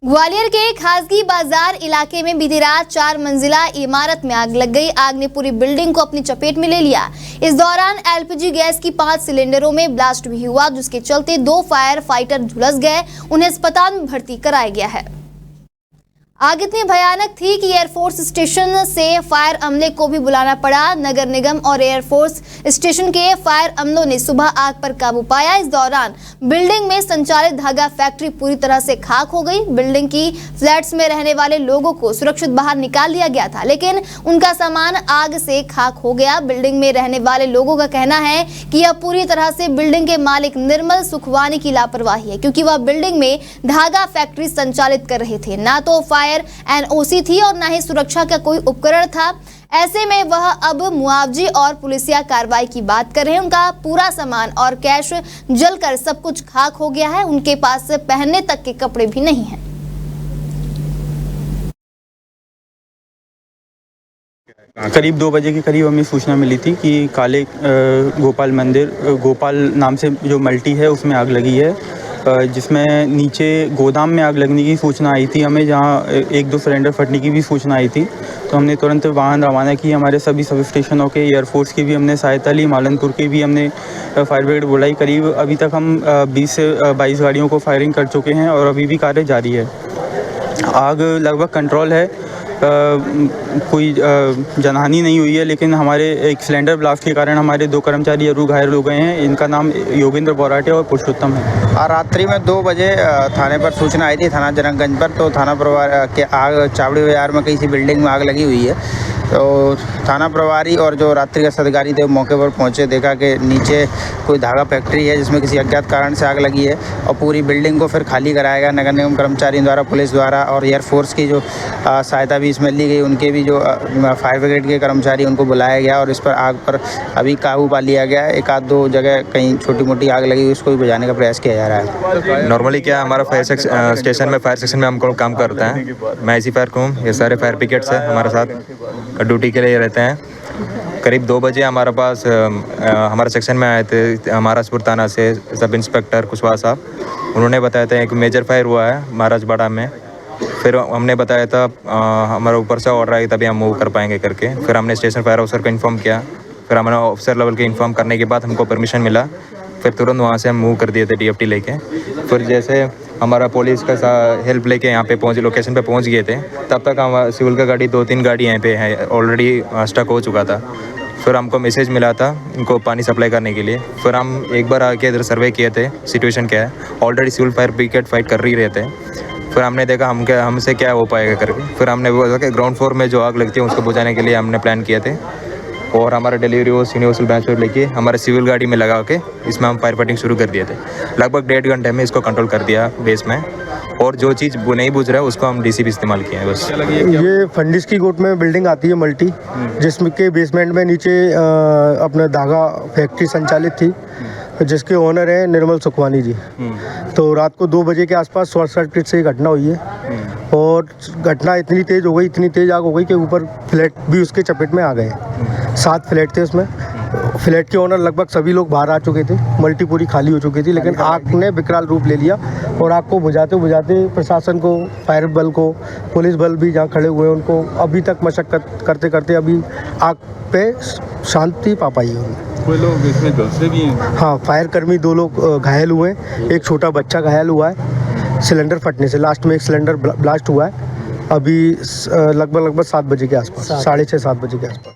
ग्वालियर के खासगी बाजार इलाके में बीती रात 4 मंजिला इमारत में आग लग गई। आग ने पूरी बिल्डिंग को अपनी चपेट में ले लिया। इस दौरान एलपीजी गैस की 5 सिलेंडरों में ब्लास्ट भी हुआ, जिसके चलते 2 फायर फाइटर झुलस गए। उन्हें अस्पताल में भर्ती कराया गया है। आग इतनी भयानक थी कि एयरफोर्स स्टेशन से फायर अमले को भी बुलाना पड़ा। नगर निगम और एयरफोर्स स्टेशन के फायर अमलों ने सुबह आग पर काबू पाया। इस दौरान बिल्डिंग में संचालित धागा फैक्ट्री पूरी तरह से खाक हो गई। बिल्डिंग की फ्लैट्स में रहने वाले लोगों को सुरक्षित बाहर निकाल लिया गया था, लेकिन उनका सामान आग से खाक हो गया। बिल्डिंग में रहने वाले लोगों का कहना है कि यह पूरी तरह से बिल्डिंग के मालिक निर्मल सुखवानी की लापरवाही है, क्योंकि वह बिल्डिंग में धागा फैक्ट्री संचालित कर रहे थे। ना तो फायर एनओसी थी और ना ही सुरक्षा का कोई उपकरण था। ऐसे में वह अब मुआवजे और पुलिसिया कार्रवाई की बात कर रहे हैं। उनका पूरा सामान और कैश जलकर सब कुछ खाक हो गया है। उनके पास पहनने तक के कपड़े भी नहीं हैं। करीब 2 बजे के करीब हमें सूचना मिली थी कि काले गोपाल मंदिर गोपाल नाम से जो मल्टी है उसमें आग लगी है, जिसमें नीचे गोदाम में आग लगने की सूचना आई थी हमें, जहां 1-2 सिलेंडर फटने की भी सूचना आई थी। तो हमने तुरंत वाहन रवाना की। हमारे सभी सब स्टेशनों के एयरफोर्स की भी हमने सहायता ली, मालनपुर की भी हमने फायर ब्रिगेड बुलाई। करीब अभी तक हम 20 से 22 गाड़ियों को फायरिंग कर चुके हैं और अभी भी कार्य जारी है। आग लगभग कंट्रोल है, कोई जनहानि नहीं हुई है, लेकिन हमारे एक सिलेंडर ब्लास्ट के कारण हमारे 2 कर्मचारी जरूर घायल हो गए हैं। इनका नाम योगेंद्र बोराटे और पुरुषोत्तम है। रात्रि में 2 बजे थाने पर सूचना आई थी, थाना जनकगंज पर। तो थाना प्रभारी के आग चावड़ी बाजार में किसी बिल्डिंग में आग लगी हुई है। तो थाना प्रभारी और जो रात्रि के अधिकारी थे मौके पर पहुंचे, देखा कि नीचे कोई धागा फैक्ट्री है जिसमें किसी अज्ञात कारण से आग लगी है और पूरी बिल्डिंग को फिर खाली कराया गया। नगर निगम कर्मचारियों द्वारा, पुलिस द्वारा और एयरफोर्स की जो सहायता भी इसमें ली गई। उनके भी जो फायर ब्रिगेड के कर्मचारी उनको बुलाया गया और इस पर आग पर अभी काबू पा लिया गया है। 1-2 जगह कहीं छोटी मोटी आग लगी हुई, उसको भी बुझाने का प्रयास किया जा रहा है। नॉर्मली क्या हमारा फायर स्टेशन में फायर सेक्शन में हम काम करते हैं। मैं इसी फायर को हूँ, ये सारे फायर ब्रिगेड्स हैं हमारे साथ ड्यूटी के लिए रहते हैं। करीब 2 बजे हमारे पास हमारे सेक्शन में आए थे महाराजपुर थाना से सब इंस्पेक्टर कुशवाहा साहब। उन्होंने बताया था एक मेजर फायर हुआ है महाराजबाड़ा में। फिर हमने बताया था हमारे ऊपर से ऑर्डर आई तभी हम मूव कर पाएंगे करके। फिर हमने स्टेशन फायर ऑफिसर को इन्फॉर्म किया। फिर हमने ऑफिसर लेवल के इन्फॉर्म करने के बाद हमको परमिशन मिला। फिर तुरंत वहाँ से हम मूव कर दिए थे डीएफटी लेके। फिर जैसे हमारा पुलिस का हेल्प लेके यहाँ पे लोकेशन पे पहुँच गए थे, तब तक हम सिविल का गाड़ी 2-3 गाड़ी यहाँ पे है ऑलरेडी स्टक हो चुका था। फिर हमको मैसेज मिला था इनको पानी सप्लाई करने के लिए। फिर हम एक बार आके इधर सर्वे किए थे सिचुएशन क्या है। Already civil fire brigade fight कर ही रहे थे। फिर हमने देखा हमसे क्या हो पाएगा करके। फिर हमने बोला कि ग्राउंड फ्लोर में जो आग लगती है उसको बुझाने के लिए हमने प्लान किए थे और हमारा डिलीवरी वो यूनिवर्सल ब्रांच पर लेके हमारे सिविल गाड़ी में लगा के इसमें हम फायर फाइटिंग शुरू कर दिए थे। लगभग 1.5 घंटे में इसको कंट्रोल कर दिया बेस में। और जो चीज़ नहीं बुझ रहा है उसको हम डीसीपी इस्तेमाल किए हैं बस। ये फंडिस की गोट में बिल्डिंग आती है मल्टी, जिसमें के बेसमेंट में नीचे अपना धागा फैक्ट्री संचालित थी, जिसके ओनर है निर्मल सुखवानी जी। तो रात को 2 बजे के आसपास शॉर्ट सर्किट से घटना हुई है और घटना इतनी तेज़ हो गई, इतनी तेज़ आग हो गई कि ऊपर फ्लैट भी उसके चपेट में आ गए। 7 फ्लैट थे उसमें। फ्लैट के ओनर लगभग सभी लोग बाहर आ चुके थे, मल्टी पूरी खाली हो चुकी थी, लेकिन आग ने विकराल रूप ले लिया और आग को बुझाते बुझाते प्रशासन को, फायर बल को, पुलिस बल भी जहाँ खड़े हुए हैं उनको अभी तक मशक्कत करते करते अभी आग पे शांति पा पाई है। कोई लोग इसमें झुलसे भी हैं? हाँ, फायर कर्मी 2 लोग घायल हुए हैं। एक छोटा बच्चा घायल हुआ है सिलेंडर फटने से। लास्ट में एक सिलेंडर ब्लास्ट हुआ है अभी लगभग 7 बजे के आसपास, 6:30-7 बजे के आसपास।